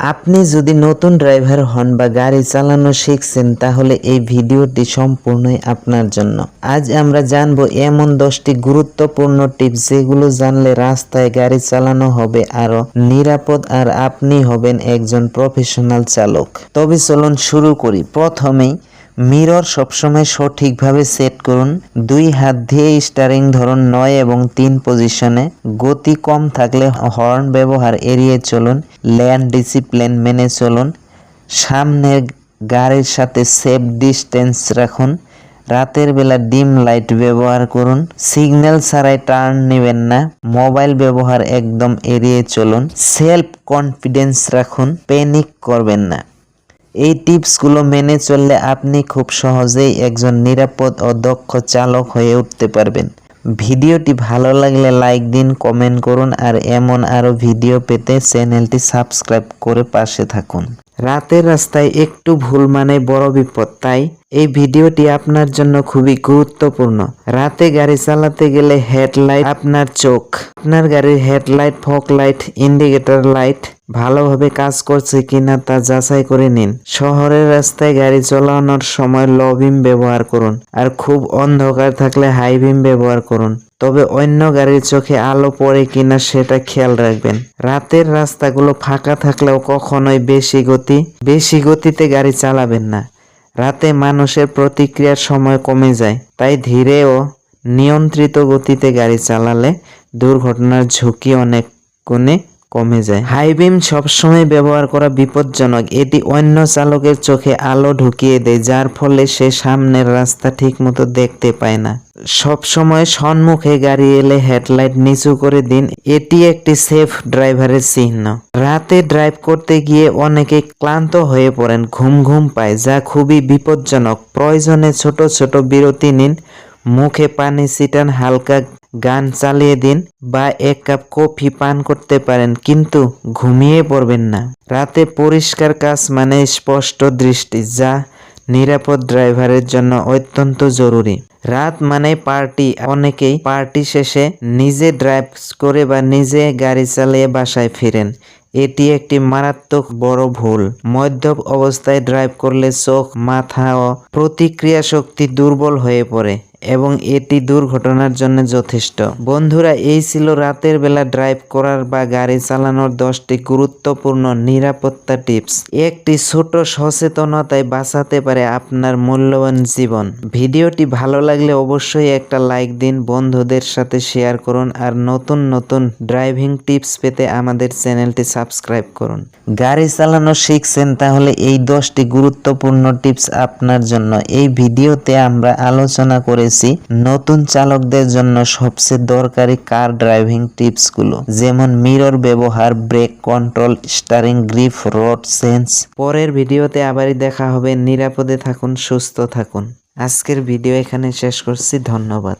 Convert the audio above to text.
আপনি যদি নতুন ড্রাইভার হন বা গাড়ি চালানো শিখছেন তাহলে এই ভিডিওটি সম্পূর্ণই আপনার জন্য। আজ আমরা জানবো এমন 10টি গুরুত্বপূর্ণ টিপস যেগুলো জানলে রাস্তায় গাড়ি চালানো হবে আরো নিরাপদ আর আপনি হবেন একজন প্রফেশনাল চালক। তবে চলুন শুরু করি। প্রথমেই মিরর সবসময় সঠিকভাবে সেট করুন। 2 হাত দিয়ে স্টিয়ারিং ধরুন 9 এবং 3 পজিশনে। গতি কম থাকলে হর্ন ব্যবহার এড়িয়ে চলুন। লেন ডিসিপ্লিন মেনে চলুন। সামনের গাড়ির সাথে সেফ ডিস্টেন্স রাখুন। রাতের বেলা ডিম লাইট ব্যবহার করুন। সিগন্যাল ছাড়াই টার্ন নেবেন না। মোবাইল ব্যবহার একদম এড়িয়ে চলুন। সেলফ কনফিডেন্স রাখুন, প্যানিক করবেন না। এই টিপসগুলো মেনে চললে আপনি খুব সহজেই একজন নিরাপদ ও দক্ষ চালক হয়ে উঠতে পারবেন। ভিডিওটি ভালো লাগলে লাইক দিন, কমেন্ট করুন আর এমন আরও ভিডিও পেতে চ্যানেলটি সাবস্ক্রাইব করে পাশে থাকুন। রাতের রাস্তায় একটু ভুল মানে বড় বিপদ, তাই এই ভিডিওটি আপনার জন্য খুবই গুরুত্বপূর্ণ। রাতে গাড়ি চালাতে গেলে হেডলাইট আপনার চোখ, আপনার গাড়ির headlight, fog light, indicator light ভালোভাবে কাজ করছে কিনা তা যাচাই করে নিন। শহরের রাস্তায় গাড়ি চালানোর সময় লো বিম ব্যবহার করুন আর খুব অন্ধকার থাকলে হাই বিম ব্যবহার করুন। তবে অন্য গাড়ির চোখে আলো পড়ে কিনা সেটা খেয়াল রাখবেন। রাতের রাস্তাগুলো ফাঁকা থাকলেও কখনোই বেশি গতিতে গাড়ি চালাবেন না। রাতে মানুষের প্রতিক্রিয়ার সময় কমে যায়, তাই ধীরে ও নিয়ন্ত্রিত গতিতে গাড়ি চালালে দুর্ঘটনার ঝুঁকি অনেক গুণে কমে যায়। হাই বিম সবসময় ব্যবহার করা বিপজ্জনক। এটি অন্য চালকের চোখে আলো ঢুকিয়ে দেয়, যার ফলে সে সামনের রাস্তা ঠিকমতো দেখতে পায় না। সবসময় সম্মুখে গাড়ি এলে হেডলাইট নিচু করে দিন, এটি একটি সেফ ড্রাইভারের চিহ্ন। রাতে ড্রাইভ করতে গিয়ে অনেকে ক্লান্ত হয়ে পড়েন, ঘুম পায়, যা খুবই বিপজ্জনক। প্রয়োজনে ছোট ছোট বিরতি নিন, মুখে পানি ছিটান, হালকা গান চালিয়ে দিন বা 1 কাপ কফি পান করতে পারেন, কিন্তু ঘুমিয়ে পড়বেন না। রাতে পরিষ্কার কাচ মানে স্পষ্ট দৃষ্টি, যা নিরাপদ ড্রাইভারের জন্য অত্যন্ত জরুরি। রাত মানে পার্টি, অনেকেই পার্টি শেষে নিজে ড্রাইভ করে বা নিজে গাড়ি চালিয়ে বাসায় ফিরেন। এটি একটি মারাত্মক বড় ভুল। মদ্যপ অবস্থায় ড্রাইভ করলে চোখ, মাথা ও প্রতিক্রিয়া শক্তি দুর্বল হয়ে পড়ে এবং এটি দুর্ঘটনার জন্য যথেষ্ট। বন্ধুরা, এই ছিল রাতের বেলা ড্রাইভ করার বা গাড়ি চালানোর 10টি গুরুত্বপূর্ণ নিরাপত্তা টিপস। একটি ছোট সচেতনতায় বাঁচাতে পারে আপনার মূল্যবান জীবন। ভিডিওটি ভালো লাগলে অবশ্যই একটা লাইক দিন, বন্ধুদের সাথে শেয়ার করুন আর নতুন ড্রাইভিং টিপস পেতে আমাদের চ্যানেলটি সাবস্ক্রাইব করুন। গাড়ি চালানো শিখছেন তাহলে এই 10টি গুরুত্বপূর্ণ টিপস আপনার জন্য। এই ভিডিওতে আমরা আলোচনা করেছি নতুন চালকদের জন্য সবচেয়ে দরকারি কার ড্রাইভিং টিপসগুলো, যেমন মিরর ব্যবহার, brake control, steering grip, road sense. পরের ভিডিওতে আবারই দেখা হবে। নিরাপদে থাকুন, সুস্থ থাকুন। আজকের ভিডিও এখানে শেষ করছি। ধন্যবাদ।